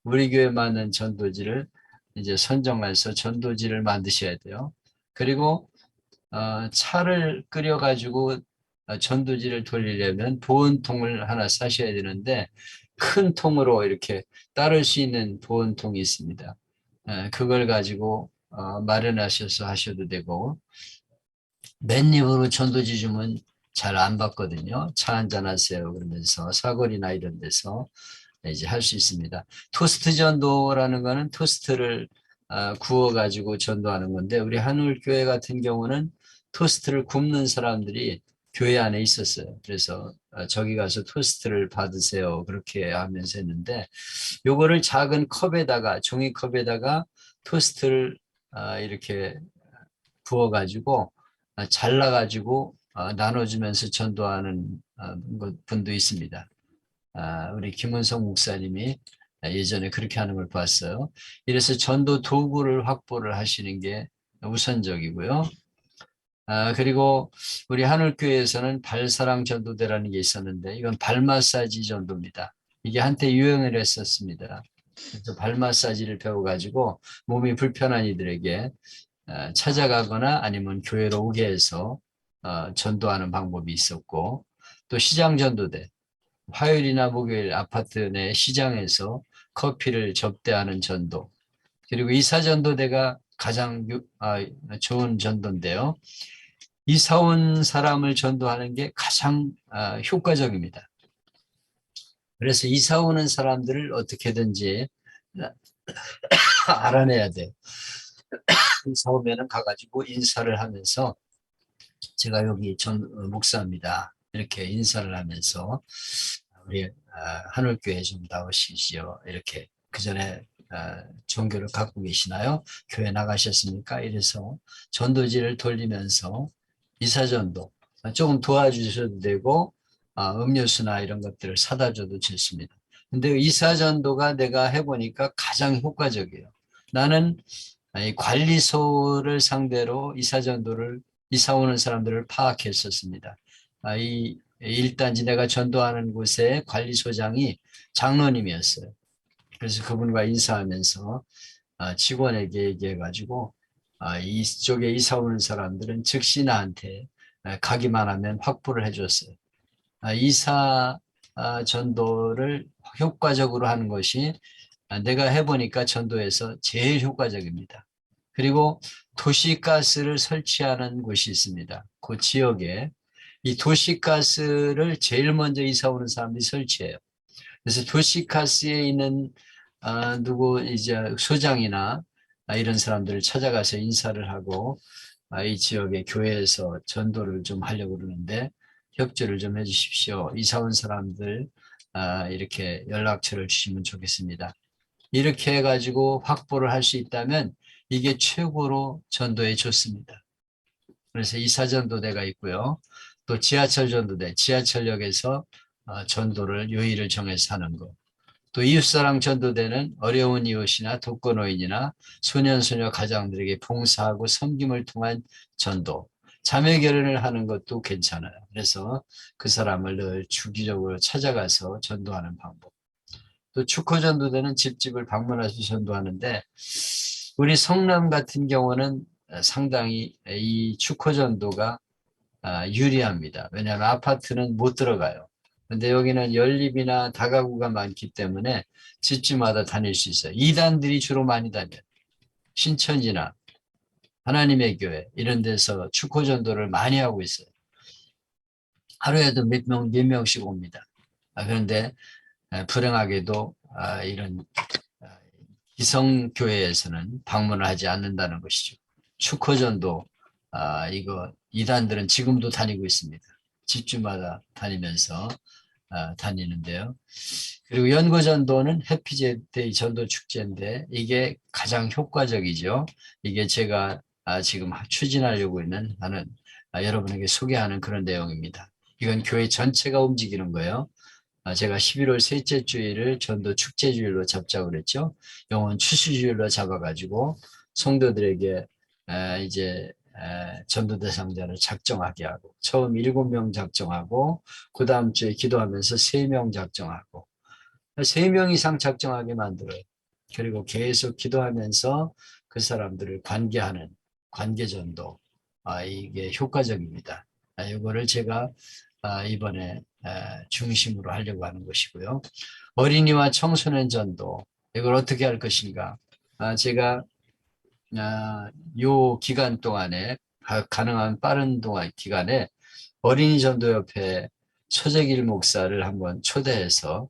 우리 교회에 맞는 전도지를 이제 선정해서 전도지를 만드셔야 돼요. 그리고 차를 끓여가지고 전도지를 돌리려면 보온통을 하나 사셔야 되는데 큰 통으로 이렇게 따를 수 있는 보온통이 있습니다. 그걸 가지고 마련하셔서 하셔도 되고, 맨입으로 전도지 주면 잘 안 받거든요. 차 한잔 하세요 그러면서 사거리나 이런 데서 이제 할 수 있습니다. 토스트 전도라는 거는 토스트를 구워 가지고 전도하는 건데, 우리 한울교회 같은 경우는 토스트를 굽는 사람들이 교회 안에 있었어요. 그래서 저기 가서 토스트를 받으세요 그렇게 하면서 했는데, 요거를 작은 컵에다가, 종이컵에다가 토스트를 이렇게 부어 가지고 잘라 가지고 나눠주면서 전도하는 분도 있습니다. 우리 김은성 목사님이 예전에 그렇게 하는 걸 봤어요. 이래서 전도 도구를 확보를 하시는 게 우선적이고요. 그리고 우리 하늘교회에서는 발사랑 전도대라는 게 있었는데, 이건 발 마사지 전도입니다. 이게 한때 유행을 했었습니다. 그래서 발 마사지를 배워가지고 몸이 불편한 이들에게 찾아가거나 아니면 교회로 오게 해서 전도하는 방법이 있었고, 또 시장 전도대, 화요일이나 목요일 아파트 내 시장에서 커피를 접대하는 전도, 그리고 이사 전도대가 가장 좋은 전도인데요. 이사 온 사람을 전도하는 게 가장 효과적입니다. 그래서 이사 오는 사람들을 어떻게든지 알아내야 돼요. 이사 오면은 가가지고 인사를 하면서 제가 여기 목사입니다, 이렇게 인사를 하면서 우리 한울교회 좀 나오시지요, 이렇게. 그 전에 종교를 갖고 계시나요? 교회 나가셨습니까? 이래서 전도지를 돌리면서 이사전도 조금 도와주셔도 되고, 음료수나 이런 것들을 사다 줘도 좋습니다. 근데 이사전도가 내가 해보니까 가장 효과적이에요. 나는 이 관리소를 상대로 이사전도를, 이사 오는 사람들을 파악했었습니다. 이 1단지 내가 전도하는 곳의 관리소장이 장로님이었어요. 그래서 그분과 인사하면서 직원에게 얘기해가지고, 이쪽에 이사 오는 사람들은 즉시 나한테 가기만 하면 확보를 해줬어요. 이사 전도를 효과적으로 하는 것이 내가 해보니까 전도에서 제일 효과적입니다. 그리고 도시가스를 설치하는 곳이 있습니다. 그 지역에 이 도시가스를 제일 먼저 이사 오는 사람들이 설치해요. 그래서 도시가스에 있는 누구 이제 소장이나 이런 사람들을 찾아가서 인사를 하고, 이 지역의 교회에서 전도를 좀 하려고 그러는데 협조를 좀 해주십시오, 이사 온 사람들 이렇게 연락처를 주시면 좋겠습니다. 이렇게 해가지고 확보를 할 수 있다면 이게 최고로 전도에 좋습니다. 그래서 이사전도대가 있고요. 또 지하철 전도대, 지하철역에서 전도를 요일을 정해서 하는 것. 또 이웃사랑 전도대는 어려운 이웃이나 독거노인이나 소년소녀 가장들에게 봉사하고 섬김을 통한 전도. 자매 결혼을 하는 것도 괜찮아요. 그래서 그 사람을 늘 주기적으로 찾아가서 전도하는 방법. 또 축호전도대는 집집을 방문해서 전도하는데, 우리 성남 같은 경우는 상당히 이 축호전도가 유리합니다. 왜냐하면 아파트는 못 들어가요. 근데 여기는 연립이나 다가구가 많기 때문에 집집마다 다닐 수 있어요. 이단들이 주로 많이 다녀요. 신천지나 하나님의 교회 이런 데서 축호전도를 많이 하고 있어요. 하루에도 몇 명씩 옵니다. 그런데 불행하게도 이런 기성교회에서는 방문을 하지 않는다는 것이죠. 축호전도 이거 이단들은 지금도 다니고 있습니다. 집주마다 다니면서 다니는데요. 그리고 연고전도는 해피데이 전도 축제인데 이게 가장 효과적이죠. 이게 제가 지금 추진하려고 하는 여러분에게 소개하는 그런 내용입니다. 이건 교회 전체가 움직이는 거예요. 제가 11월 셋째 주일을 전도 축제주일로 잡자고 그랬죠. 영혼 추수주일로 잡아가지고 성도들에게 이제 전도 대상자를 작정하게 하고, 처음 7명 작정하고 그 다음 주에 기도하면서 3명 작정하고 3명 이상 작정하게 만들어요. 그리고 계속 기도하면서 그 사람들을 관계하는 관계전도, 이게 효과적입니다. 이거를 제가 이번에 중심으로 하려고 하는 것이고요. 어린이와 청소년 전도, 이걸 어떻게 할 것인가. 제가 요 기간 동안에, 가능한 빠른 동안 기간에 어린이 전도협회 최재길 목사를 한번 초대해서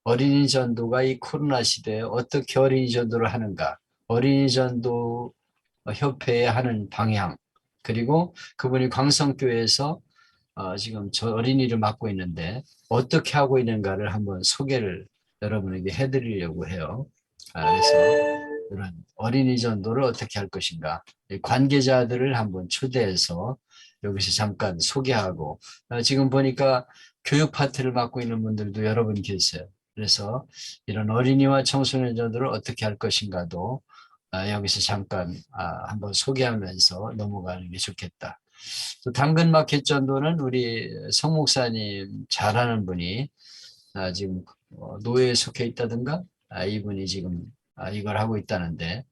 어린이 전도가 이 코로나 시대에 어떻게 어린이 전도를 하는가, 어린이 전도 협회에 하는 방향, 그리고 그분이 광성교회에서 지금 저 어린이를 맡고 있는데 어떻게 하고 있는가를 한번 소개를 여러분에게 해드리려고 해요. 그래서 이런 어린이 전도를 어떻게 할 것인가, 관계자들을 한번 초대해서 여기서 잠깐 소개하고, 지금 보니까 교육 파트를 맡고 있는 분들도 여러 분 계세요. 그래서 이런 어린이와 청소년 전도를 어떻게 할 것인가도 여기서 잠깐 한번 소개하면서 넘어가는 게 좋겠다. 또 당근마켓 전도는 우리 성 목사님 잘하는 분이 지금 노예에 속해 있다든가, 이분이 지금 이걸 하고 있다는데,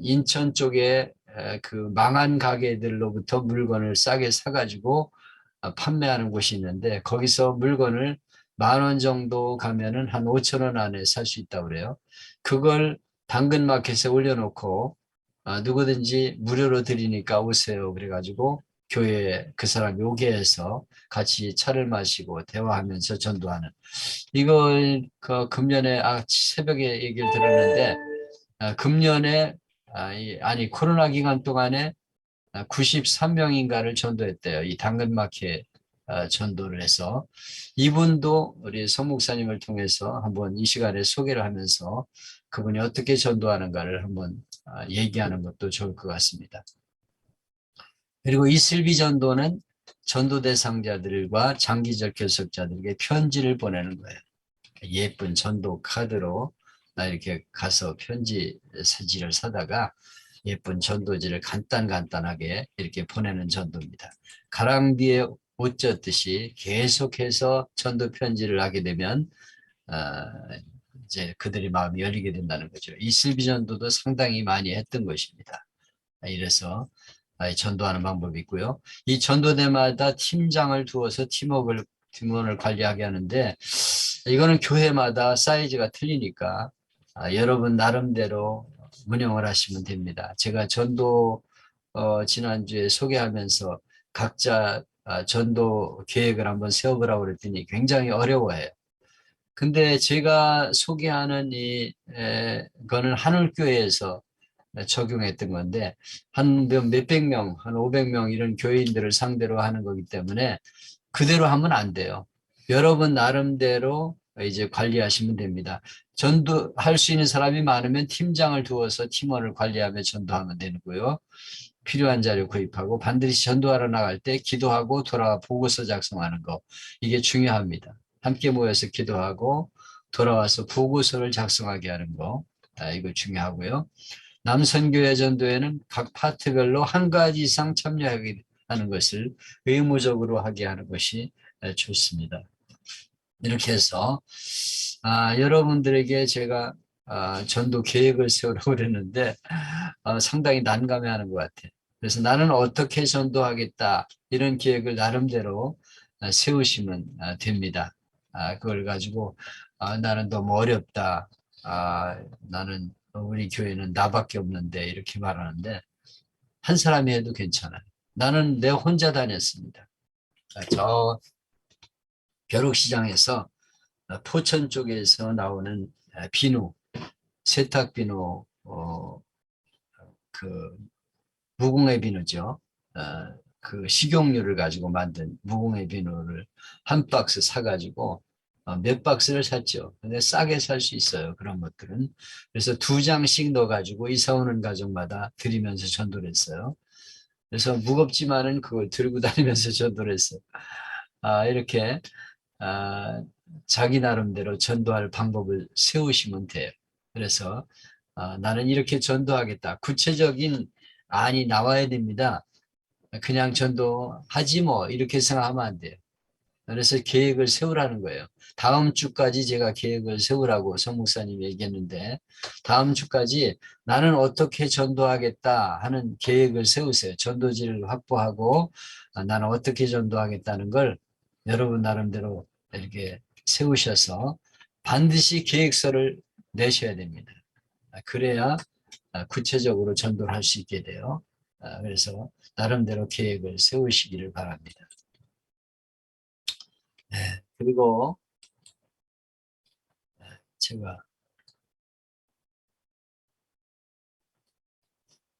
인천 쪽에 그 망한 가게들로부터 물건을 싸게 사가지고 판매하는 곳이 있는데, 거기서 물건을 10,000원 정도 가면은 한 5,000원 안에 살 수 있다고 그래요. 그걸 당근마켓에 올려놓고 누구든지 무료로 드리니까 오세요 그래가지고 교회에 그 사람 요구해서 같이 차를 마시고 대화하면서 전도하는, 이걸 그 금년에 새벽에 얘기를 들었는데, 금년에 아니 코로나 기간 동안에 93명인가를 전도했대요. 이 당근마켓 전도를 해서, 이분도 우리 성 목사님을 통해서 한번 이 시간에 소개를 하면서 그분이 어떻게 전도하는가를 한번 얘기하는 것도 좋을 것 같습니다. 그리고 이슬비 전도는 전도 대상자들과 장기적 결석자들에게 편지를 보내는 거예요. 예쁜 전도 카드로 이렇게 가서 편지 서지를 사다가 예쁜 전도지를 간단하게 이렇게 보내는 전도입니다. 가랑비에 옷 젖듯이 계속해서 전도 편지를 하게 되면 이제 그들의 마음이 열리게 된다는 거죠. 이슬비 전도도 상당히 많이 했던 것입니다. 이래서 전도하는 방법이 있고요. 이 전도대마다 팀장을 두어서 팀원을 관리하게 하는데, 이거는 교회마다 사이즈가 틀리니까 여러분 나름대로 운영을 하시면 됩니다. 제가 전도 지난주에 소개하면서 각자 전도 계획을 한번 세워보라고 그랬더니 굉장히 어려워해요. 근데 제가 소개하는 거는 한울교회에서 적용했던 건데, 한 몇백 명, 한 500명 이런 교인들을 상대로 하는 거기 때문에 그대로 하면 안 돼요. 여러분 나름대로 이제 관리하시면 됩니다. 전도할 수 있는 사람이 많으면 팀장을 두어서 팀원을 관리하며 전도하면 되고요. 필요한 자료 구입하고 반드시 전도하러 나갈 때 기도하고 돌아와 보고서 작성하는 거, 이게 중요합니다. 함께 모여서 기도하고 돌아와서 보고서를 작성하게 하는 거, 이거 중요하고요. 남선교회 전도에는 각 파트별로 한 가지 이상 참여하게 하는 것을 의무적으로 하게 하는 것이 좋습니다. 이렇게 해서 여러분들에게 제가 전도 계획을 세우라고 그랬는데 상당히 난감해하는 것 같아요. 그래서 나는 어떻게 전도하겠다, 이런 계획을 나름대로 세우시면 됩니다. 그걸 가지고 나는 너무 어렵다, 나는 우리 교회는 나밖에 없는데, 이렇게 말하는데 한 사람이 해도 괜찮아요. 나는 내 혼자 다녔습니다. 저 벼룩시장에서 포천 쪽에서 나오는 비누, 세탁 비누, 그 무공해 비누죠. 그 식용유를 가지고 만든 무공해 비누를 한 박스 사가지고 몇 박스를 샀죠. 근데 싸게 살 수 있어요, 그런 것들은. 그래서 2장씩 넣어가지고 이사 오는 가정마다 드리면서 전도를 했어요. 그래서 무겁지만은 그걸 들고 다니면서 전도를 했어요. 이렇게 자기 나름대로 전도할 방법을 세우시면 돼요. 그래서 나는 이렇게 전도하겠다, 구체적인 안이 나와야 됩니다. 그냥 전도하지 뭐 이렇게 생각하면 안 돼요. 그래서 계획을 세우라는 거예요. 다음 주까지 제가 계획을 세우라고 성 목사님이 얘기했는데 다음 주까지 나는 어떻게 전도하겠다 하는 계획을 세우세요. 전도지를 확보하고 나는 어떻게 전도하겠다는 걸 여러분 나름대로 이렇게 세우셔서 반드시 계획서를 내셔야 됩니다. 그래야 구체적으로 전도를 할 수 있게 돼요. 그래서 나름대로 계획을 세우시기를 바랍니다. 네, 그리고 제가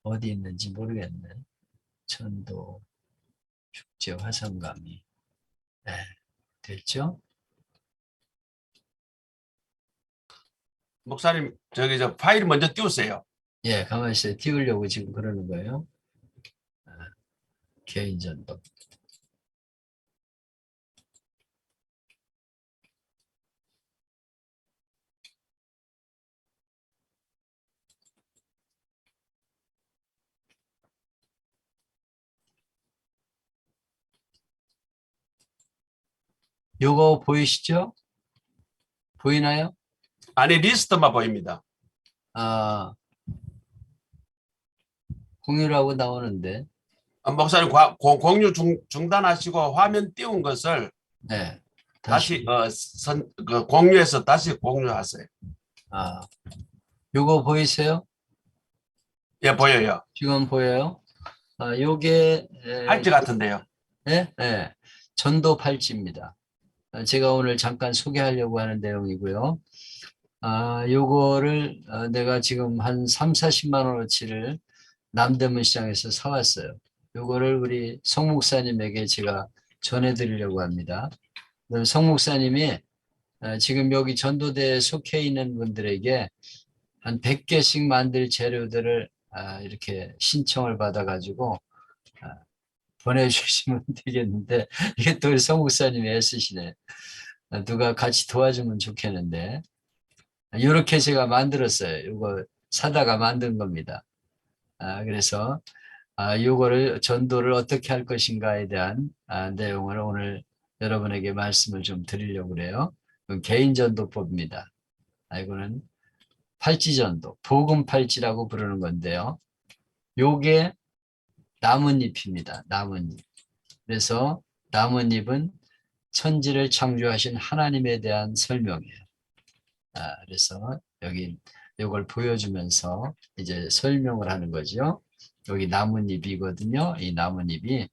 어디 있는지 모르겠네. 전도, 축제, 화성감이. 네, 됐죠? 목사님, 저기 저 파일 먼저 띄우세요. 예, 가만히 있어요. 띄우려고 지금 그러는 거예요. 개인 전도. 요거 보이시죠? 보이나요? 안에 리스트만 보입니다. 아, 공유라고 나오는데. 목사님 공유 중단하시고 화면 띄운 것을 네, 다시 공유해서 다시 공유하세요. 아, 요거 보이세요? 예, 보여요. 지금 보여요? 요게, 팔찌 같은데요. 예? 예. 전도 팔찌입니다. 제가 오늘 잠깐 소개하려고 하는 내용이고요. 요거를 내가 지금 한 3, 40만 원어치를 남대문 시장에서 사왔어요. 요거를 우리 성 목사님에게 제가 전해드리려고 합니다. 성 목사님이 지금 여기 전도대에 속해 있는 분들에게 한 100개씩 만들 재료들을 이렇게 신청을 받아가지고 보내주시면 되겠는데 이게 또 성 목사님이 애쓰시네. 누가 같이 도와주면 좋겠는데 이렇게 제가 만들었어요. 이거 사다가 만든 겁니다. 그래서 이거를 전도를 어떻게 할 것인가에 대한 내용을 오늘 여러분에게 말씀을 좀 드리려고 그래요. 개인 전도법입니다. 이거는 팔찌 전도, 복음 팔찌라고 부르는 건데요. 요게 나뭇잎입니다. 나뭇잎. 그래서 나뭇잎은 천지를 창조하신 하나님에 대한 설명이에요. 그래서 여기 이걸 보여주면서 이제 설명을 하는 거죠. 여기 나뭇잎이거든요. 이 나뭇잎이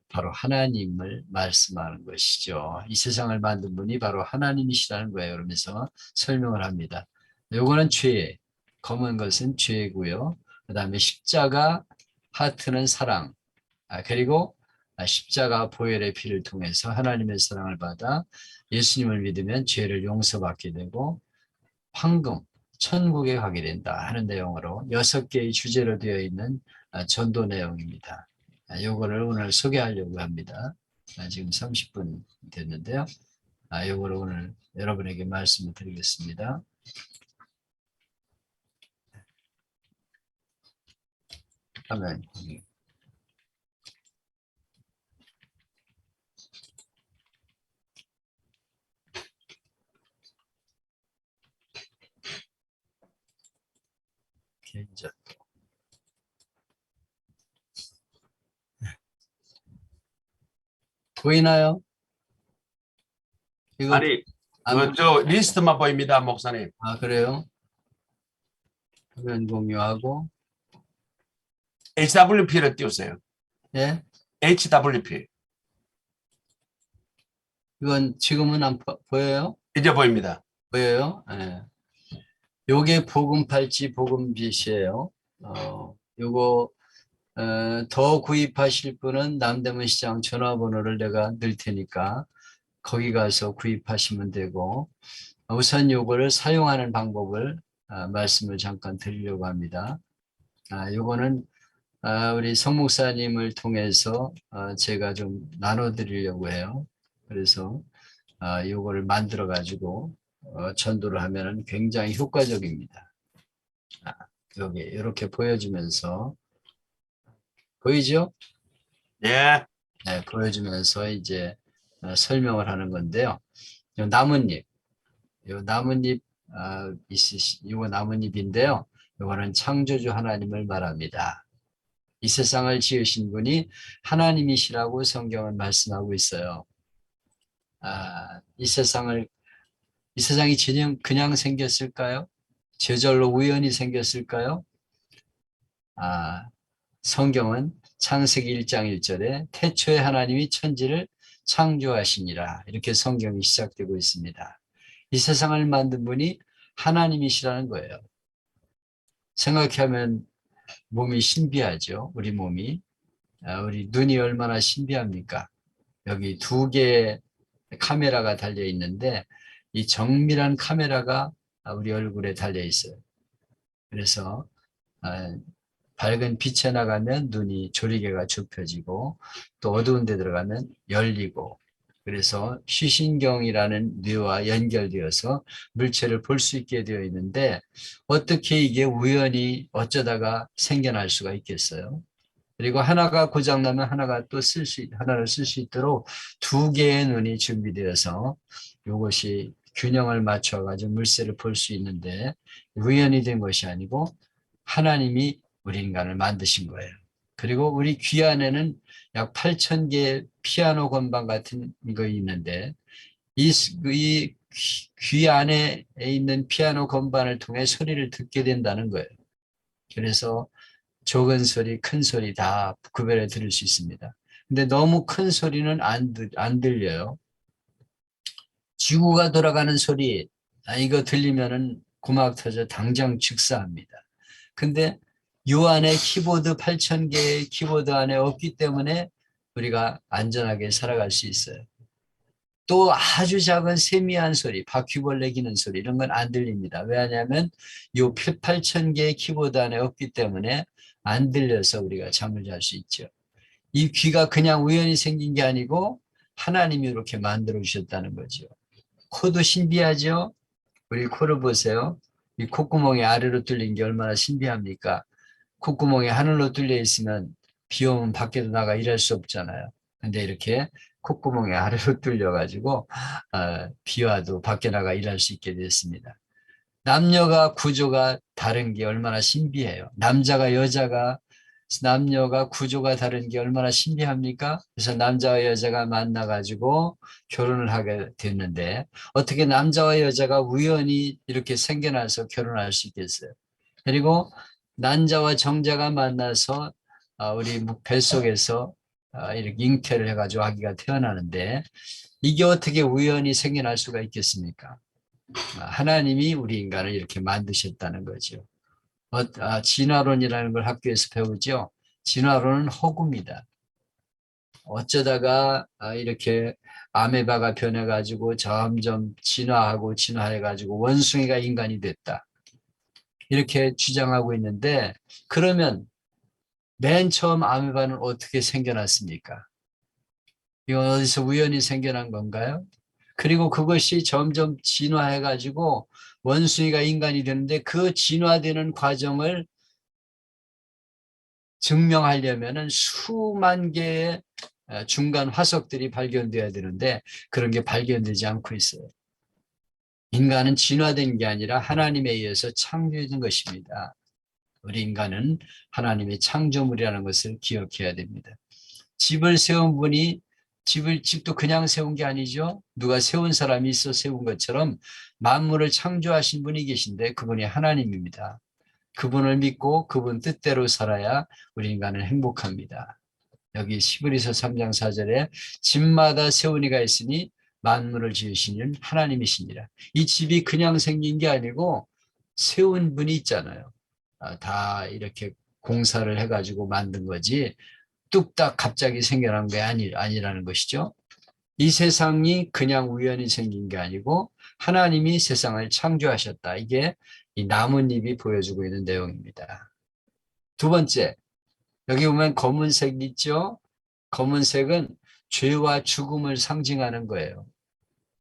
바로 하나님을 말씀하는 것이죠. 이 세상을 만든 분이 바로 하나님이시라는 거예요. 그러면서 설명을 합니다. 요거는 죄, 검은 것은 죄고요. 그 다음에 십자가, 하트는 사랑, 그리고 십자가 보혈의 피를 통해서 하나님의 사랑을 받아 예수님을 믿으면 죄를 용서받게 되고 황금, 천국에 가게 된다 하는 내용으로 6개의 주제로 되어 있는 전도 내용입니다. 요거를 오늘 소개하려고 합니다. 지금 30분 됐는데요. 요거를 오늘 여러분에게 말씀을 드리겠습니다. 화면 개인전. 보이나요? 이거 아니, 안 저 리스트만 보입니다, 목사님. 그래요? 화면 공유하고 HWP를 띄우세요. 예? HWP. 이건 지금은 안 보여요? 이제 보입니다. 보여요? 예. 요게 복음팔찌 복음빛이에요. 요거 더 구입하실 분은 남대문 시장 전화번호를 내가 넣을 테니까 거기 가서 구입하시면 되고 우선 요거를 사용하는 방법을 말씀을 잠깐 드리려고 합니다. 요거는 우리 성 목사님을 통해서 제가 좀 나눠 드리려고 해요. 그래서 요거를 만들어 가지고 전도를 하면은 굉장히 효과적입니다. 여기 이렇게 보여주면서 보이죠? 예. 네, 보여주면서 이제 설명을 하는 건데요. 요 나뭇잎, 이거 나뭇잎인데요. 이거는 창조주 하나님을 말합니다. 이 세상을 지으신 분이 하나님이시라고 성경은 말씀하고 있어요. 이 세상이 그냥 생겼을까요? 저절로 우연히 생겼을까요? 성경은 창세기 1장 1절에 태초에 하나님이 천지를 창조하시니라 이렇게 성경이 시작되고 있습니다. 이 세상을 만든 분이 하나님이시라는 거예요. 생각하면 몸이 신비하죠. 우리 몸이. 우리 눈이 얼마나 신비합니까? 여기 두 개의 카메라가 달려 있는데 이 정밀한 카메라가 우리 얼굴에 달려 있어요. 그래서 밝은 빛에 나가면 눈이 조리개가 좁혀지고 또 어두운 데 들어가면 열리고 그래서 시신경이라는 뇌와 연결되어서 물체를 볼 수 있게 되어 있는데 어떻게 이게 우연히 어쩌다가 생겨날 수가 있겠어요? 그리고 하나가 고장나면 하나를 쓸 수 있도록 두 개의 눈이 준비되어서 이것이 균형을 맞춰가지고 물체를 볼 수 있는데 우연히 된 것이 아니고 하나님이 우리 인간을 만드신 거예요. 그리고 우리 귀 안에는 약 8,000개의 피아노 건반 같은 거 있는데 이 귀 안에 있는 피아노 건반을 통해 소리를 듣게 된다는 거예요. 그래서 적은 소리, 큰 소리 다 구별해 들을 수 있습니다. 근데 너무 큰 소리는 안 들려요. 지구가 돌아가는 소리, 이거 들리면은 고막 터져 당장 즉사합니다. 근데 요 안에 키보드 8,000개의 키보드 안에 없기 때문에 우리가 안전하게 살아갈 수 있어요. 또 아주 작은 세미한 소리, 바퀴벌레 기는 소리 이런 건 안 들립니다. 왜냐하면 요 8,000개의 키보드 안에 없기 때문에 안 들려서 우리가 잠을 잘 수 있죠. 이 귀가 그냥 우연히 생긴 게 아니고 하나님이 이렇게 만들어 주셨다는 거죠. 코도 신비하죠? 우리 코를 보세요. 이 콧구멍이 아래로 뚫린 게 얼마나 신비합니까? 콧구멍이 하늘로 뚫려 있으면 비 오면 밖에도 나가 일할 수 없잖아요. 근데 이렇게 콧구멍이 아래로 뚫려가지고 비 와도 밖에 나가 일할 수 있게 됐습니다. 남녀가 구조가 다른 게 얼마나 신비해요. 남녀가 구조가 다른 게 얼마나 신비합니까? 그래서 남자와 여자가 만나가지고 결혼을 하게 됐는데 어떻게 남자와 여자가 우연히 이렇게 생겨나서 결혼할 수 있겠어요? 그리고 난자와 정자가 만나서 우리 뱃속에서 이렇게 잉태를 해가지고 아기가 태어나는데 이게 어떻게 우연히 생겨날 수가 있겠습니까? 하나님이 우리 인간을 이렇게 만드셨다는 거죠. 진화론이라는 걸 학교에서 배우죠. 진화론은 허구입니다. 어쩌다가 이렇게 아메바가 변해가지고 점점 진화해가지고 원숭이가 인간이 됐다. 이렇게 주장하고 있는데 그러면 맨 처음 아메바는 어떻게 생겨났습니까? 이건 어디서 우연히 생겨난 건가요? 그리고 그것이 점점 진화해가지고 원숭이가 인간이 되는데 그 진화되는 과정을 증명하려면 수만 개의 중간 화석들이 발견돼야 되는데 그런 게 발견되지 않고 있어요. 인간은 진화된 게 아니라 하나님에 의해서 창조된 것입니다. 우리 인간은 하나님의 창조물이라는 것을 기억해야 됩니다. 집을 세운 분이 집도 그냥 세운 게 아니죠. 누가 세운 사람이 있어 세운 것처럼 만물을 창조하신 분이 계신데 그분이 하나님입니다. 그분을 믿고 그분 뜻대로 살아야 우리 인간은 행복합니다. 여기 히브리서 3장 4절에 집마다 세운 이가 있으니 만물을 지으시는 하나님이시니라. 이 집이 그냥 생긴 게 아니고 세운 분이 있잖아요. 다 이렇게 공사를 해가지고 만든 거지 뚝딱 갑자기 생겨난 게 아니라는 것이죠. 이 세상이 그냥 우연히 생긴 게 아니고 하나님이 세상을 창조하셨다. 이게 이 나뭇잎이 보여주고 있는 내용입니다. 두 번째, 여기 보면 검은색 있죠? 검은색은 죄와 죽음을 상징하는 거예요.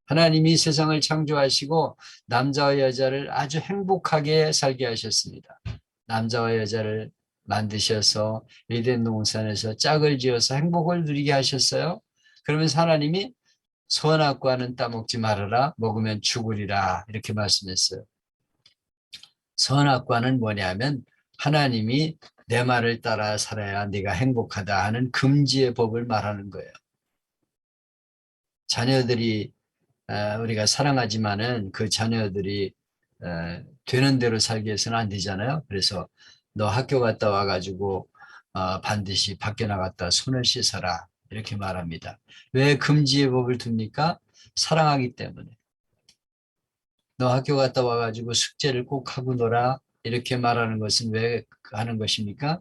하나님이 세상을 창조하시고 남자와 여자를 아주 행복하게 살게 하셨습니다. 남자와 여자를 만드셔서 에덴 동산에서 짝을 지어서 행복을 누리게 하셨어요. 그러면서 하나님이 선악과는 따먹지 말아라. 먹으면 죽으리라. 이렇게 말씀했어요. 선악과는 뭐냐면 하나님이 내 말을 따라 살아야 네가 행복하다 하는 금지의 법을 말하는 거예요. 자녀들이 우리가 사랑하지만은 그 자녀들이 되는 대로 살기 위해서는 안 되잖아요. 그래서 너 학교 갔다 와가지고 반드시 밖에 나갔다 손을 씻어라. 이렇게 말합니다. 왜 금지의 법을 둡니까? 사랑하기 때문에. 너 학교 갔다 와가지고 숙제를 꼭 하고 놀아. 이렇게 말하는 것은 왜 하는 것입니까?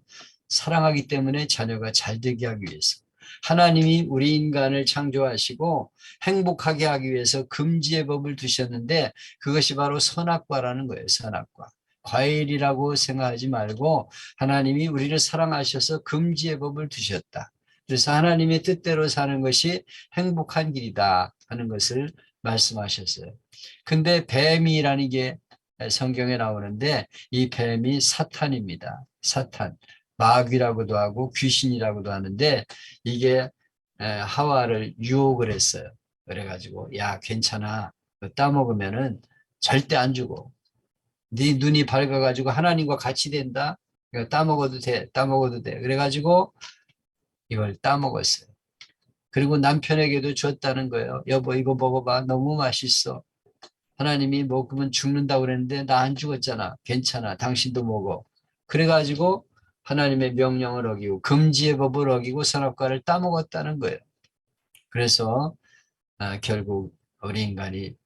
사랑하기 때문에 자녀가 잘 되게 하기 위해서. 하나님이 우리 인간을 창조하시고 행복하게 하기 위해서 금지의 법을 두셨는데 그것이 바로 선악과라는 거예요. 선악과. 과일이라고 생각하지 말고 하나님이 우리를 사랑하셔서 금지의 법을 두셨다. 그래서 하나님의 뜻대로 사는 것이 행복한 길이다 하는 것을 말씀하셨어요. 근데 뱀이라는 게 성경에 나오는데 이 뱀이 사탄입니다. 사탄. 마귀라고도 하고 귀신이라고도 하는데 이게 하와를 유혹을 했어요. 그래가지고 야 괜찮아. 따먹으면은 절대 안 죽어. 네 눈이 밝아가지고 하나님과 같이 된다. 따먹어도 돼. 따먹어도 돼. 그래가지고 이걸 따먹었어요. 그리고 남편에게도 줬다는 거예요. 여보 이거 먹어봐. 너무 맛있어. 하나님이 먹으면 죽는다고 그랬는데 나 안 죽었잖아. 괜찮아. 당신도 먹어. 그래가지고 하나님의 명령을 어기고 금지의 법을 어기고 선악과를 따먹었다는 거예요. 그래서 결국 우리 인간이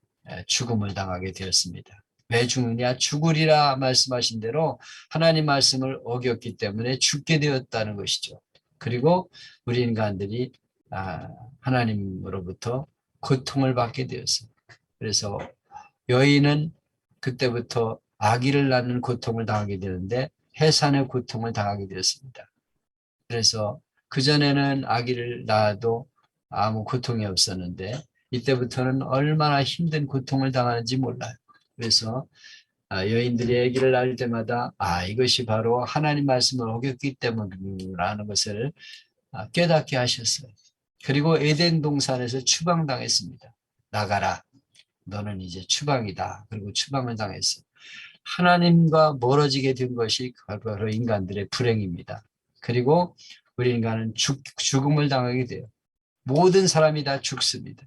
죽음을 당하게 되었습니다. 왜 죽느냐? 죽으리라 말씀하신 대로 하나님 말씀을 어겼기 때문에 죽게 되었다는 것이죠. 그리고 우리 인간들이 하나님으로부터 고통을 받게 되었어요. 그래서 여인은 그때부터 아기를 낳는 고통을 당하게 되는데 해산의 고통을 당하게 되었습니다. 그래서 그전에는 아기를 낳아도 아무 고통이 없었는데 이때부터는 얼마나 힘든 고통을 당하는지 몰라요. 그래서 여인들이 아기를 낳을 때마다 이것이 바로 하나님 말씀을 어겼기 때문이라는 것을 깨닫게 하셨어요. 그리고 에덴 동산에서 추방당했습니다. 나가라. 너는 이제 추방이다. 그리고 추방을 당했어. 하나님과 멀어지게 된 것이 바로 인간들의 불행입니다. 그리고 우리 인간은 죽음을 당하게 돼요. 모든 사람이 다 죽습니다.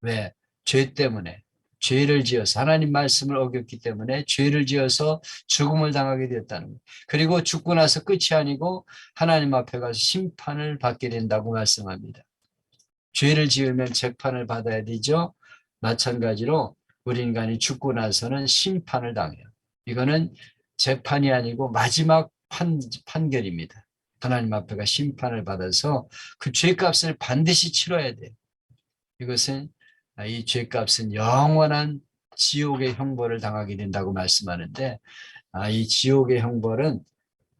왜? 죄 때문에. 죄를 지어서 하나님 말씀을 어겼기 때문에 죄를 지어서 죽음을 당하게 되었다는 거예요. 그리고 죽고 나서 끝이 아니고 하나님 앞에 가서 심판을 받게 된다고 말씀합니다. 죄를 지으면 재판을 받아야 되죠. 마찬가지로 우리 인간이 죽고 나서는 심판을 당해요. 이거는 재판이 아니고 마지막 판결입니다. 하나님 앞에가 심판을 받아서 그 죄값을 반드시 치러야 돼요. 이것은 이 죄값은 영원한 지옥의 형벌을 당하게 된다고 말씀하는데 이 지옥의 형벌은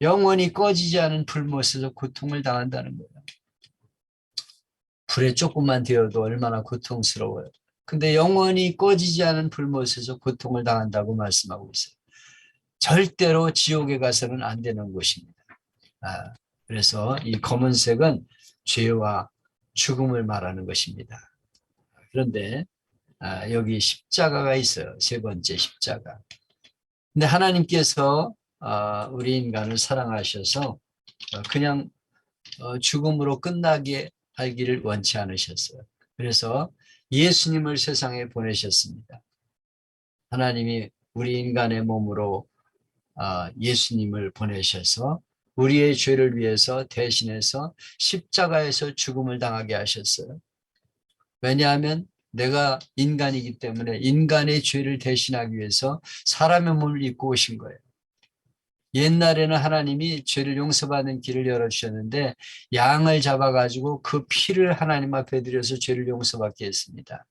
영원히 꺼지지 않은 불못에서 고통을 당한다는 거예요. 불에 조금만 데워도 얼마나 고통스러워요. 근데 영원히 꺼지지 않은 불못에서 고통을 당한다고 말씀하고 있어요. 절대로 지옥에 가서는 안 되는 곳입니다. 그래서 이 검은색은 죄와 죽음을 말하는 것입니다. 그런데 여기 십자가가 있어요. 세 번째 십자가. 근데 하나님께서 우리 인간을 사랑하셔서 그냥 죽음으로 끝나게 하기를 원치 않으셨어요. 그래서 예수님을 세상에 보내셨습니다. 하나님이 우리 인간의 몸으로 예수님을 보내셔서 우리의 죄를 위해서 대신해서 십자가에서 죽음을 당하게 하셨어요. 왜냐하면 내가 인간이기 때문에 인간의 죄를 대신하기 위해서 사람의 몸을 입고 오신 거예요. 옛날에는 하나님이 죄를 용서받는 길을 열어주셨는데 양을 잡아가지고 그 피를 하나님 앞에 드려서 죄를 용서받게 했습니다.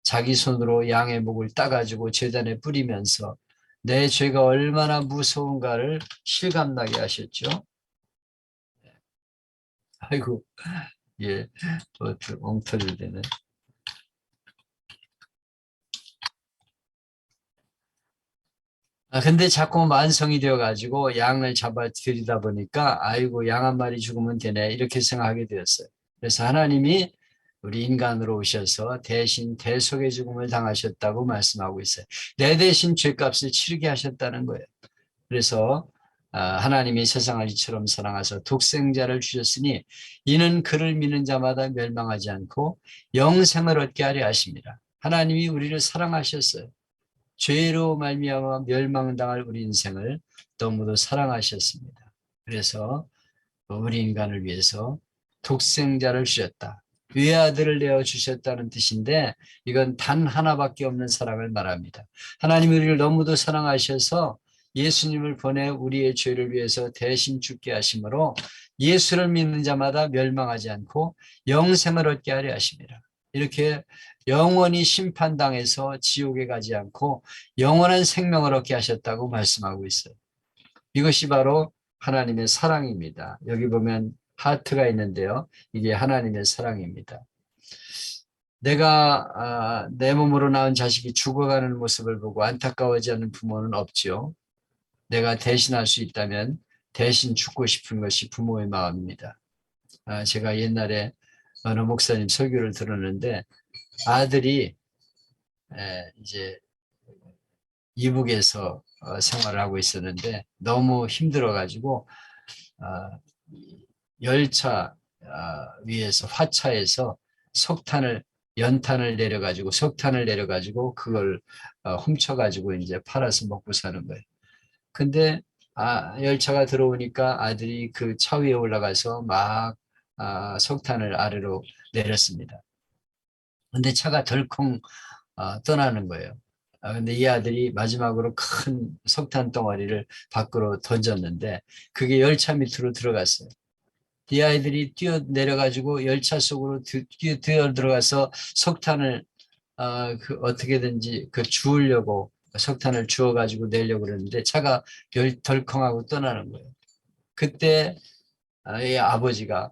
자기 손으로 양의 목을 따가지고 제단에 뿌리면서 내 죄가 얼마나 무서운가를 실감나게 하셨죠. 아이고, 예, 엉터리 되네. 근데 자꾸 만성이 되어가지고 양을 잡아 들이다 보니까 아이고 양 한 마리 죽으면 되네 이렇게 생각하게 되었어요. 그래서 하나님이 우리 인간으로 오셔서 대신 대속의 죽음을 당하셨다고 말씀하고 있어요. 내 대신 죄값을 치르게 하셨다는 거예요. 그래서 하나님이 세상을 이처럼 사랑하사 독생자를 주셨으니 이는 그를 믿는 자마다 멸망하지 않고 영생을 얻게 하려 하십니다. 하나님이 우리를 사랑하셨어요. 죄로 말미암아 멸망당할 우리 인생을 너무도 사랑하셨습니다. 그래서 우리 인간을 위해서 독생자를 주셨다. 외아들을 내어 주셨다는 뜻인데 이건 단 하나밖에 없는 사랑을 말합니다. 하나님이 우리를 너무도 사랑하셔서 예수님을 보내 우리의 죄를 위해서 대신 죽게 하심으로 예수를 믿는 자마다 멸망하지 않고 영생을 얻게 하려 하십니다. 이렇게 영원히 심판당해서 지옥에 가지 않고 영원한 생명을 얻게 하셨다고 말씀하고 있어요. 이것이 바로 하나님의 사랑입니다. 여기 보면 하트가 있는데요. 이게 하나님의 사랑입니다. 내가 내 몸으로 낳은 자식이 죽어가는 모습을 보고 안타까워하지 않는 부모는 없죠. 내가 대신할 수 있다면 대신 죽고 싶은 것이 부모의 마음입니다. 제가 옛날에 어느 목사님 설교를 들었는데 아들이 이제 이북에서 생활을 하고 있었는데 너무 힘들어가지고 열차 위에서 화차에서 연탄을 내려가지고 그걸 훔쳐가지고 이제 팔아서 먹고 사는 거예요. 근데 열차가 들어오니까 아들이 그 차 위에 올라가서 막 석탄을 아래로 내렸습니다. 근데 차가 덜컹 떠나는 거예요. 근데 이 아들이 마지막으로 큰 석탄 덩어리를 밖으로 던졌는데 그게 열차 밑으로 들어갔어요. 이 아이들이 뛰어 내려가지고 열차 속으로 뛰어 들어가서 석탄을 어떻게든지 주우려고 석탄을 주워가지고 내려고 그러는데 차가 덜컹하고 떠나는 거예요. 그때 이 아버지가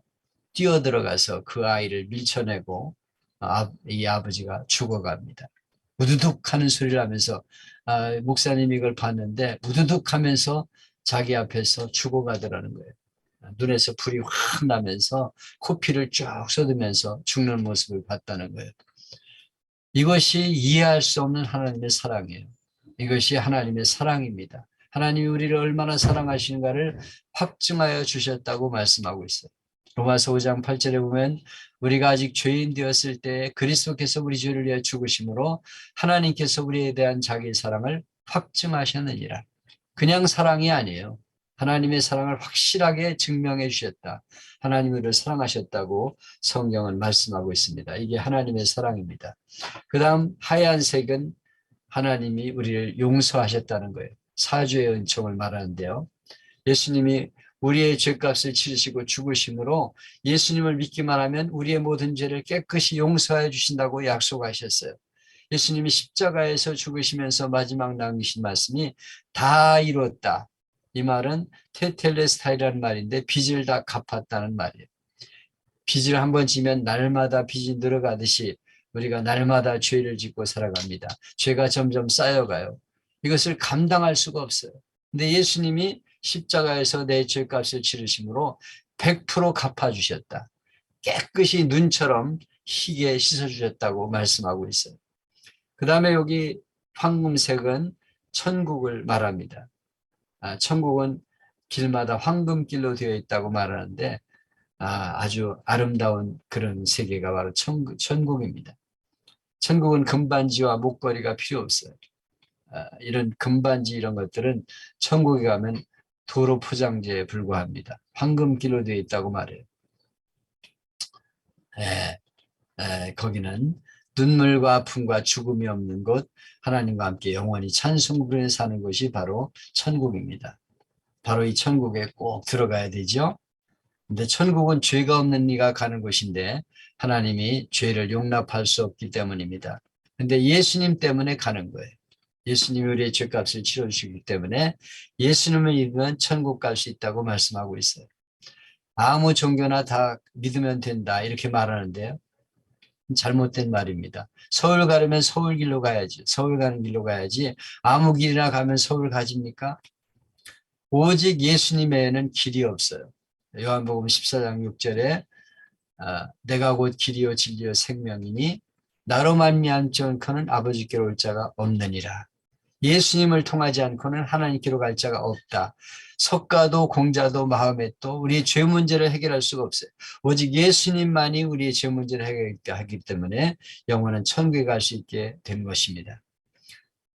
뛰어 들어가서 그 아이를 밀쳐내고 이 아버지가 죽어갑니다. 우두둑 하는 소리를 하면서 목사님이 이걸 봤는데 우두둑 하면서 자기 앞에서 죽어가더라는 거예요. 눈에서 불이 확 나면서 코피를 쭉 쏟으면서 죽는 모습을 봤다는 거예요. 이것이 이해할 수 없는 하나님의 사랑이에요. 이것이 하나님의 사랑입니다. 하나님이 우리를 얼마나 사랑하시는가를 확증하여 주셨다고 말씀하고 있어요. 로마서 5장 8절에 보면 우리가 아직 죄인 되었을 때 그리스도께서 우리 죄를 위해 죽으심으로 하나님께서 우리에 대한 자기의 사랑을 확증하셨느니라. 그냥 사랑이 아니에요. 하나님의 사랑을 확실하게 증명해 주셨다. 하나님이 우리를 사랑하셨다고 성경은 말씀하고 있습니다. 이게 하나님의 사랑입니다. 그 다음 하얀색은 하나님이 우리를 용서하셨다는 거예요. 사주의 은총을 말하는데요. 예수님이 우리의 죄값을 치르시고 죽으심으로 예수님을 믿기만 하면 우리의 모든 죄를 깨끗이 용서해 주신다고 약속하셨어요. 예수님이 십자가에서 죽으시면서 마지막 남기신 말씀이 다 이루었다. 이 말은 테텔레스타이라는 말인데 빚을 다 갚았다는 말이에요. 빚을 한번 지면 날마다 빚이 늘어가듯이 우리가 날마다 죄를 짓고 살아갑니다. 죄가 점점 쌓여가요. 이것을 감당할 수가 없어요. 근데 예수님이 십자가에서 내 죄값을 치르심으로 100% 갚아주셨다. 깨끗이 눈처럼 희게 씻어주셨다고 말씀하고 있어요. 그 다음에 여기 황금색은 천국을 말합니다. 천국은 길마다 황금길로 되어 있다고 말하는데 아주 아름다운 그런 세계가 바로 천국입니다. 천국은 금반지와 목걸이가 필요 없어요. 이런 금반지 이런 것들은 천국에 가면 도로 포장재에 불과합니다. 황금길로 되어 있다고 말해요. 거기는 눈물과 아픔과 죽음이 없는 곳, 하나님과 함께 영원히 찬송부에 사는 곳이 바로 천국입니다. 바로 이 천국에 꼭 들어가야 되죠. 근데 천국은 죄가 없는 이가 가는 곳인데 하나님이 죄를 용납할 수 없기 때문입니다. 근데 예수님 때문에 가는 거예요. 예수님이 우리의 죄값을 치러주시기 때문에 예수님을 믿으면 천국 갈 수 있다고 말씀하고 있어요. 아무 종교나 다 믿으면 된다 이렇게 말하는데요. 잘못된 말입니다. 서울 가려면 서울 길로 가야지. 서울 가는 길로 가야지. 아무 길이나 가면 서울 가집니까? 오직 예수님 외에는 길이 없어요. 요한복음 14장 6절에 내가 곧 길이요 진리요 생명이니 나로 말미암지 않고는 아버지께로 올 자가 없느니라. 예수님을 통하지 않고는 하나님께로 갈 자가 없다. 석가도 공자도 마음에도 우리의 죄 문제를 해결할 수가 없어요. 오직 예수님만이 우리의 죄 문제를 해결하기 때문에 영원한 천국에 갈 수 있게 된 것입니다.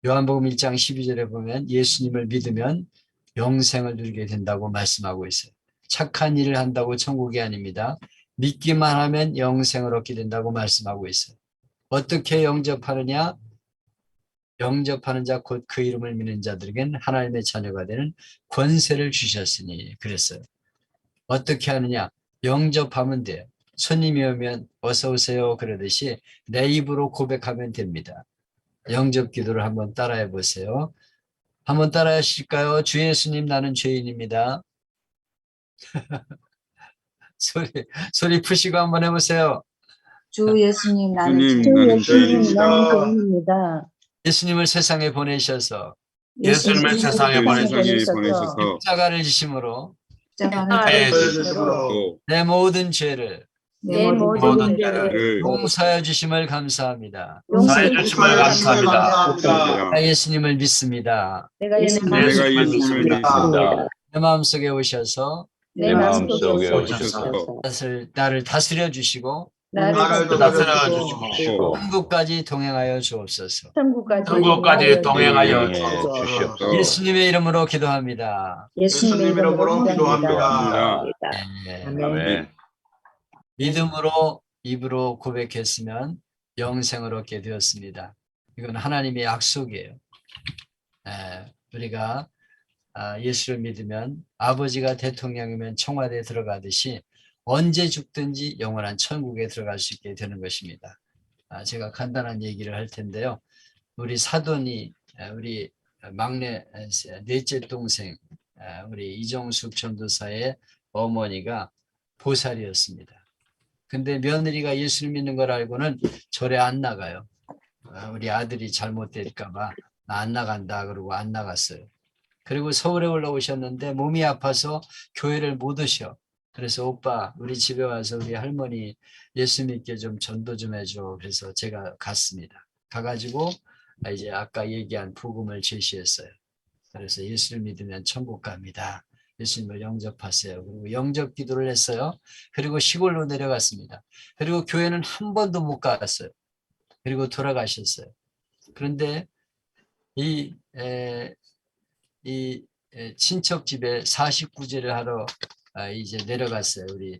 요한복음 1장 12절에 보면 예수님을 믿으면 영생을 누리게 된다고 말씀하고 있어요. 착한 일을 한다고 천국이 아닙니다. 믿기만 하면 영생을 얻게 된다고 말씀하고 있어요. 어떻게 영접하느냐? 영접하는 자 곧 그 이름을 믿는 자들에겐 하나님의 자녀가 되는 권세를 주셨으니 그랬어요. 어떻게 하느냐? 영접하면 돼요. 손님이 오면 어서 오세요 그러듯이 내 입으로 고백하면 됩니다. 영접 기도를 한번 따라해 보세요. 한번 따라 하실까요? 주 예수님 나는 죄인입니다. 소리 푸시고 한번 해보세요. 주 예수님 나는 주님, 나는 죄인입니다. 죄인입니다. 예수님을 세상에 보내셔서 예수님을 세상에 보내셔서 십자가를 지심으로 십자가에 또 내 모든 죄를 내 모든 죄를 용서해 주심을 감사합니다. 용서해 주심을 감사합니다. 나 예수님을 믿습니다. 내가 내가 예수님을 믿습니다. 내 마음속에 오셔서 내 마음속에 오셔서 나를 다스려 주시고 나를 다스려 주시고 천국까지 동행하여 주옵소서. 천국까지 동행하여 주시옵소서. 예수님의 이름으로 기도합니다. 예수님의 이름으로 기도합니다. 네. 아멘. 믿음으로 입으로 고백했으면 영생을 얻게 되었습니다. 이건 하나님의 약속이에요. 우리가 예수를 믿으면 아버지가 대통령이면 청와대에 들어가듯이 언제 죽든지 영원한 천국에 들어갈 수 있게 되는 것입니다. 제가 간단한 얘기를 할 텐데요. 우리 사돈이 우리 막내 넷째 동생 우리 이정숙 전도사의 어머니가 보살이었습니다. 근데 며느리가 예수를 믿는 걸 알고는 절에 안 나가요. 우리 아들이 잘못될까 봐 나 안 나간다 그러고 안 나갔어요. 그리고 서울에 올라오셨는데 몸이 아파서 교회를 못 오셔. 그래서 오빠 우리 집에 와서 우리 할머니 예수 믿게 좀 전도 좀 해줘. 그래서 제가 갔습니다. 가가지고 이제 아까 얘기한 복음을 제시했어요. 그래서 예수를 믿으면 천국 갑니다. 예수님을 영접하세요. 그리고 영접 기도를 했어요. 그리고 시골로 내려갔습니다. 그리고 교회는 한 번도 못 갔어요. 그리고 돌아가셨어요. 그런데 이 친척 집에 49제를 하러 이제 내려갔어요. 우리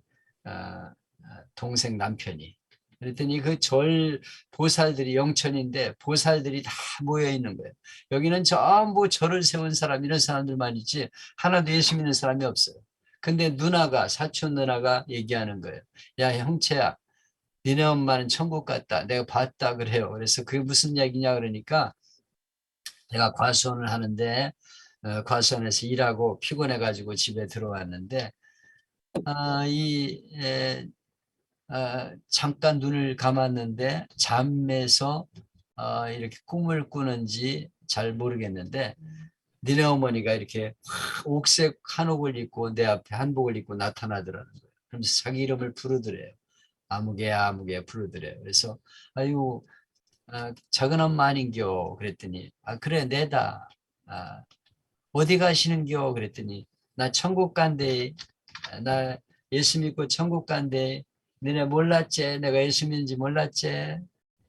동생 남편이. 그랬더니 그 절 보살들이 영천인데 보살들이 다 모여 있는 거예요. 여기는 전부 절을 세운 사람 이런 사람들만 있지 하나도 예수 믿는 사람이 없어요. 근데 누나가 사촌 누나가 얘기하는 거예요. 야 형채야 니네 엄마는 천국 갔다. 내가 봤다 그래요. 그래서 그게 무슨 얘기냐 그러니까 제가 과수원을 하는데 과수원에서 일하고 피곤해가지고 집에 들어왔는데 잠깐 눈을 감았는데 잠에서 이렇게 꿈을 꾸는지 잘 모르겠는데 니네 어머니가 이렇게 옥색 한옥을 입고 내 앞에 한복을 입고 나타나더라는 거예요. 그러면서 자기 이름을 부르더래요. 아무개야 아무개 부르더래요. 그래서 아이고 작은 엄마 아닌겨 그랬더니 그래 내다. 어디 가시는겨 그랬더니 나 천국 간대. 나 예수 믿고 천국 간대. 너네 몰랐지? 내가 예수 믿는지 몰랐지?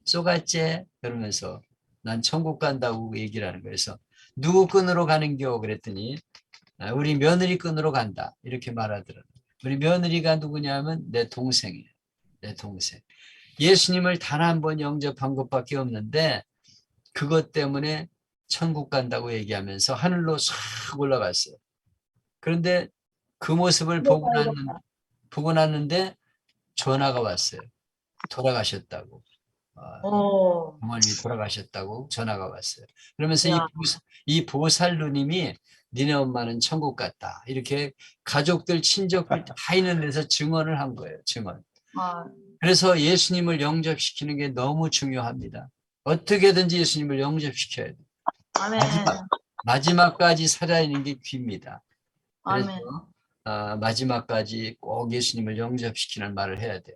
쏘갔지? 그러면서 난 천국 간다고 얘기를 하는 거예요. 그래서 누구 끈으로 가는겨 그랬더니 우리 며느리 끈으로 간다 이렇게 말하더라고요. 우리 며느리가 누구냐면 내 동생이에요. 내 동생. 예수님을 단 한 번 영접한 것밖에 없는데 그것 때문에 천국 간다고 얘기하면서 하늘로 싹 올라갔어요. 그런데 그 모습을 보고 났는데 전화가 왔어요. 돌아가셨다고. 어머님이 돌아가셨다고 전화가 왔어요. 그러면서 이 보살 누님이 니네 엄마는 천국 갔다. 이렇게 가족들, 친족들 다 있는 데서 증언을 한 거예요. 증언. 그래서 예수님을 영접시키는 게 너무 중요합니다. 어떻게든지 예수님을 영접시켜야 돼요. 마지막까지 살아있는 게 귀입니다. 그래서 마지막까지 꼭 예수님을 영접시키는 말을 해야 돼요.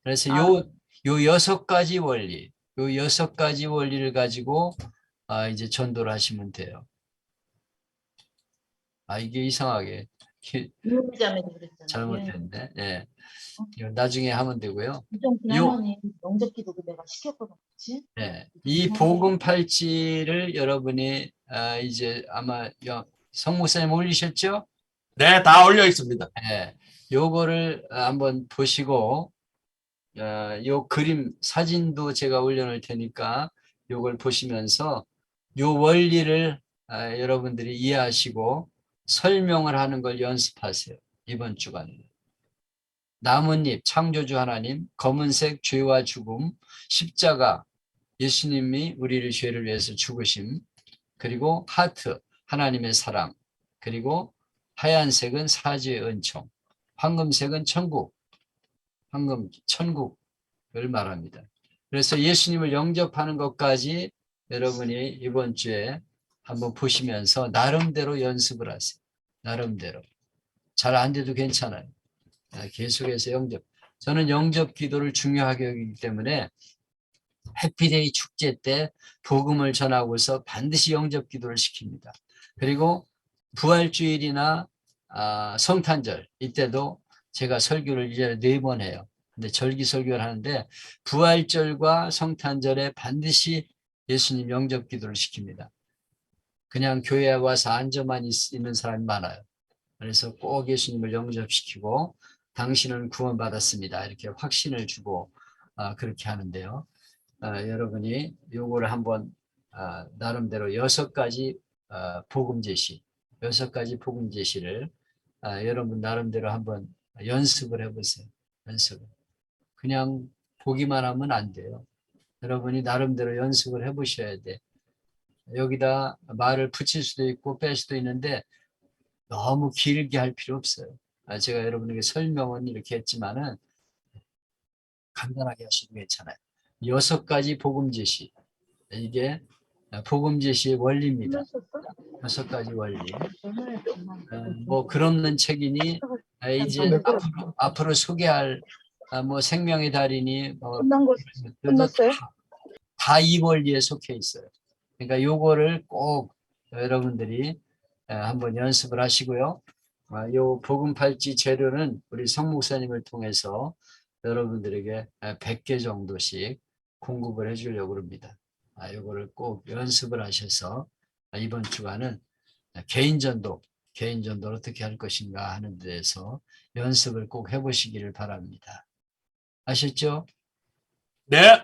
그래서 요 6가지 원리, 요 6가지 원리를 가지고 이제 전도를 하시면 돼요. 이게 이상하게 유자매도 그랬잖아요. 잘못됐네. 예. 이거 나중에 하면 되고요. 이정진 요- 할머니 영접기도 내가 시켰거든, 그렇지? 예. 이 복음 팔찌를 여러분이 이제 아마 성 목사님 올리셨죠? 네, 다 올려 있습니다. 예. 요거를 한번 보시고 요 그림 사진도 제가 올려놓을 테니까 요걸 보시면서 요 원리를 여러분들이 이해하시고 설명을 하는 걸 연습하세요. 이번 주간에. 나뭇잎, 창조주 하나님, 검은색 죄와 죽음, 십자가, 예수님이 우리를 죄를 위해서 죽으심, 그리고 하트, 하나님의 사랑, 그리고 하얀색은 사죄의 은총, 황금색은 천국, 천국을 말합니다. 그래서 예수님을 영접하는 것까지 여러분이 이번 주에 한번 보시면서 나름대로 연습을 하세요. 나름대로. 잘 안 돼도 괜찮아요. 계속해서 영접. 저는 영접 기도를 중요하게 여기기 때문에 해피데이 축제 때 복음을 전하고서 반드시 영접 기도를 시킵니다. 그리고 부활주일이나 성탄절 이때도 제가 설교를 이제 4번 해요. 근데 절기 설교를 하는데 부활절과 성탄절에 반드시 예수님 영접 기도를 시킵니다. 그냥 교회에 와서 앉아만 있는 사람이 많아요. 그래서 꼭 예수님을 영접시키고 당신은 구원받았습니다. 이렇게 확신을 주고 그렇게 하는데요. 여러분이 요거를 한번 나름대로 6가지 복음 제시, 6가지 복음 제시를 여러분 나름대로 한번 연습을 해보세요. 연습을. 그냥 보기만 하면 안 돼요. 여러분이 나름대로 연습을 해보셔야 돼. 여기다 말을 붙일 수도 있고 뺄 수도 있는데 너무 길게 할 필요 없어요. 제가 여러분에게 설명은 이렇게 했지만은 간단하게 하셔도 괜찮아요. 6가지 복음 제시. 이게 복음 제시의 원리입니다. 6가지 원리. 뭐 그런 책이니 이제 앞으로 소개할 뭐 생명의 달이니 뭐 끝났어요? 다 이 원리에 속해 있어요. 그러니까 요거를 꼭 여러분들이 한번 연습을 하시고요. 요 복음 팔찌 재료는 우리 성 목사님을 통해서 여러분들에게 100개 정도씩 공급을 해주려고 합니다. 요거를 꼭 연습을 하셔서 이번 주간은 개인전도를 어떻게 할 것인가 하는 데에서 연습을 꼭 해보시기를 바랍니다. 아셨죠? 네.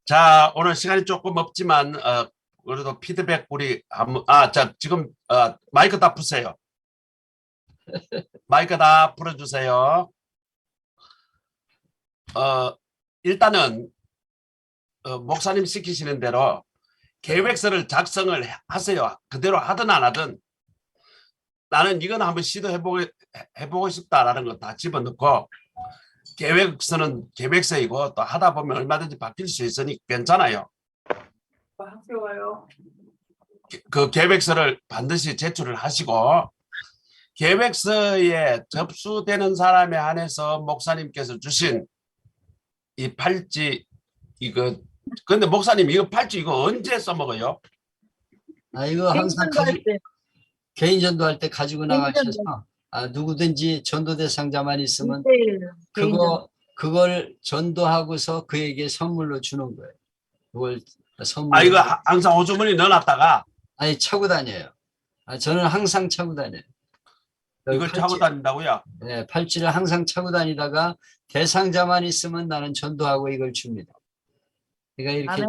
자, 오늘 시간이 조금 없지만 그래도 피드백 우리 자 지금 마이크 다 푸세요. 마이크 다 풀어주세요. 일단은 목사님 시키시는 대로 계획서를 작성을 하세요. 그대로 하든 안 하든 나는 이건 한번 시도해보고 싶다라는 거 다 집어넣고 계획서는 계획서이고 또 하다 보면 얼마든지 바뀔 수 있으니 괜찮아요. 학교 와요. 그 계획서를 반드시 제출을 하시고 계획서에 접수되는 사람에 한해서 목사님께서 주신 이 팔찌 이거 근데 목사님 이거 팔찌 이거 언제 써먹어요? 이거 항상 개인 전도할 때 가지고 나가셔서 누구든지 전도 대상자만 있으면 그걸 전도하고서 그에게 선물로 주는 거예요. 그걸 선물. 이거 항상 호주머니 넣어놨다가 차고 다녀요. 저는 항상 차고 다녀요. 이걸 차고 다닌다고요? 네, 팔찌를 항상 차고 다니다가 대상자만 있으면 나는 전도하고 이걸 줍니다. 그러니까 이렇게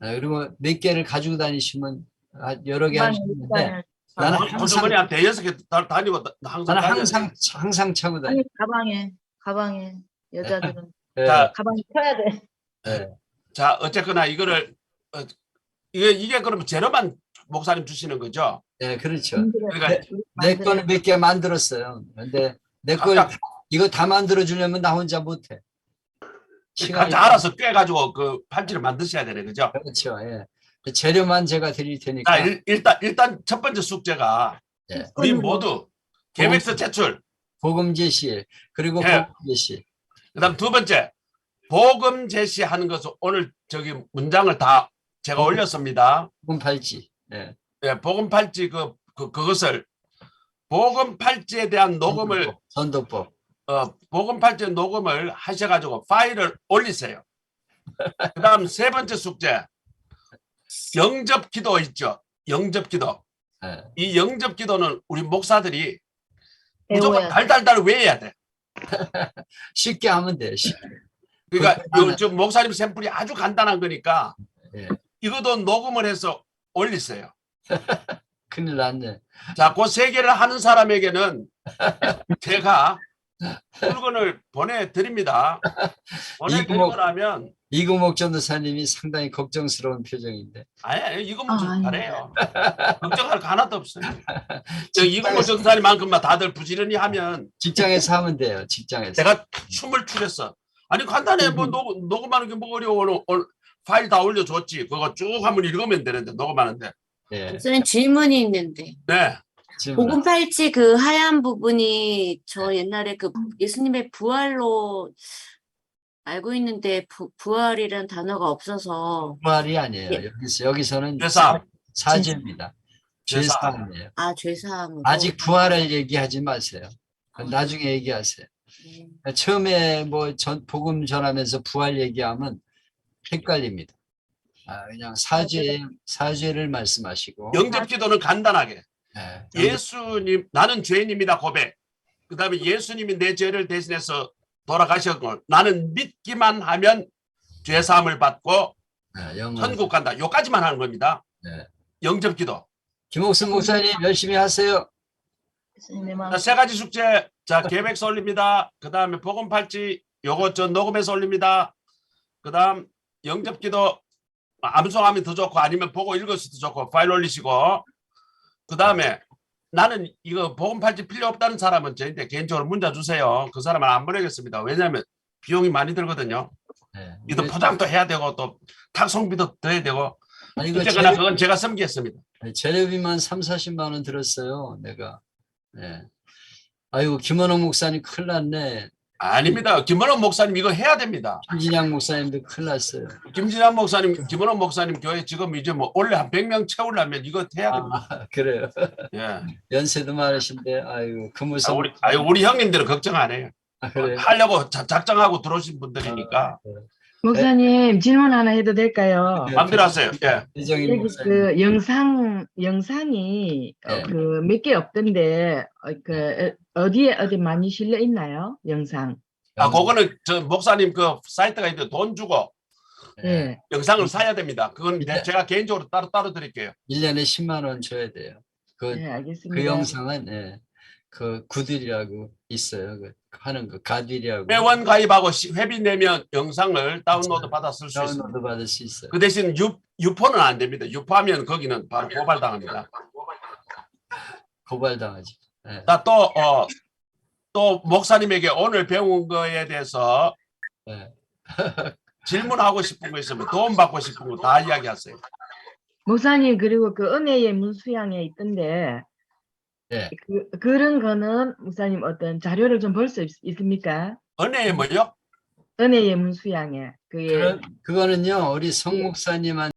그리고 몇 개를 가지고 다니시면 여러 개 하시는데 나는 호주머니 한 5개 다니고 항상 차고 다녀요. 가방에 여자들은 네. 가방에 펴야 돼. 네. 자 어쨌거나 이거를 이게 그러면 재료만 목사님 주시는 거죠? 네, 그렇죠. 그러니까 내 거는 몇 개 만들었어요. 근데 내 걸 이거 다 만들어 주려면 나 혼자 못해. 각자 알아서 꿰가지고 그 팔찌를 만드셔야 되네, 그죠? 그렇죠. 예. 재료만 제가 드릴 테니까. 일단 첫 번째 숙제가 네. 우리 모두 계획서 제출. 복음 제시 그리고 예. 복음 제시. 그다음 두 번째 복음 제시하는 것은 오늘 저기 문장을 다 제가 복음. 올렸습니다. 복음 팔찌. 예. 예, 복음 팔찌 그것을 복음 팔찌에 대한 녹음을 선도법. 복음 팔찌 녹음을 하셔가지고 파일을 올리세요. 그다음 세 번째 숙제 영접 기도 있죠. 영접 기도. 예. 이 영접 기도는 우리 목사들이 무조건 배워야 돼. 달달달 외워야 돼. 쉽게 하면 돼. 쉽게. 그러니까 그거 요즘 목사님 샘플이 아주 간단한 거니까 예. 이것도 녹음을 해서 올리세요. 큰일 났네. 자, 그 세 개를 하는 사람에게는 제가 물건을 보내드립니다. 보내드리고 나면 이구목 전도사님이 상당히 걱정스러운 표정인데. 아니 이건 좀 아니. 잘해요. 걱정할 거 하나도 없어요. 이건 전사님만큼만 다들 부지런히 하면 직장에서 하면 돼요. 직장에서. 내가 춤을 추렸어. 아니 간단해 뭐 녹음하는 게 뭐 어려워. 파일 다 올려줬지. 그거 쭉 한번 읽으면 되는데 녹음하는데. 예. 목사님 질문이 있는데 네. 질문. 복음 팔찌 그 하얀 부분이 저 옛날에 그 예수님의 부활로 알고 있는데 부활이라는 단어가 없어서 부활이 아니에요. 예. 여기서는 죄사함. 사죄입니다. 죄사함. 죄사함이에요. 죄사함으로 아직 부활을 얘기하지 마세요. 나중에 얘기하세요. 처음에 뭐 복음 전하면서 부활 얘기하면 헷갈립니다. 그냥 사죄를 말씀하시고. 영접 기도는 간단하게 예. 예수님 나는 죄인입니다 고백. 그다음에 예수님이 내 죄를 대신해서 돌아가셨고 나는 믿기만 하면 죄 사함을 받고 천국 간다. 요까지만 하는 겁니다. 네. 영접 기도. 김옥순 목사님 열심히 하세요. 예수님의 마음. 자, 세 가지 숙제. 자, 계획서 올립니다. 그다음에 복음 팔찌 요거 저 녹음해서 올립니다. 그다음 영접 기도 암송하면 더 좋고 아니면 보고 읽어서도 좋고 파일 올리시고 그다음에 나는 이거 복음 팔찌 필요 없다는 사람은 저한테 개인적으로 문자 주세요. 그 사람은 안 보내겠습니다. 왜냐하면 비용이 많이 들거든요. 네. 이도 포장도 해야 되고 또 탁송비도 더 해야 되고 아니, 이거 어쨌거나 그건 제가 섬기겠습니다. 재료비만 30-40만 원 들었어요. 내가. 네. 아이고 김원호 목사님 큰일 났네. 아닙니다. 김원호 목사님 이거 해야 됩니다. 김진양 목사님도 큰일 났어요. 김진환 목사님, 김원호 목사님 교회 지금 이제 뭐 원래 한 100명 채우려면 이거 해야 됩니다. 그래요. 예. 연세도 많으신데 아이고 그 무슨 우리 형님들은 걱정 안 해요. 그래요. 하려고 작정하고 들어오신 분들이니까 목사님 질문 하나 해도 될까요? 마음대로 하세요. 예. 이정일 여기 목사님. 그 영상이 네. 그 몇 개 없던데 그 어디 많이 실려 있나요? 영상. 그거는 저 목사님 그 사이트가 있는데 돈 주고 예. 영상을 사야 됩니다. 그건 네. 제가 개인적으로 따로 드릴게요. 1년에 10만 원 줘야 돼요. 네, 알겠습니다. 그 영상은 그 구들이라고 있어요. 그 하는 거 가들이라고 회원 가입하고 회비 내면 영상을 다운로드 받아 쓸 수 있습니다. 다운로드 받을 수 있어요. 그 대신 유포는 안 됩니다. 유포하면 거기는 바로 고발당합니다. 고발당하지. 네. 자, 또 목사님에게 오늘 배운 거에 대해서 네. 질문하고 싶은 거 있으면 도움 받고 싶은 거 다 이야기하세요. 목사님 그리고 그 은혜의 문수양에 있던데 네. 그런 거는 목사님 어떤 자료를 좀 볼 수 있습니까? 은혜의 뭐요? 은혜의 문수양에 그게 그거는요 우리 성 목사님한테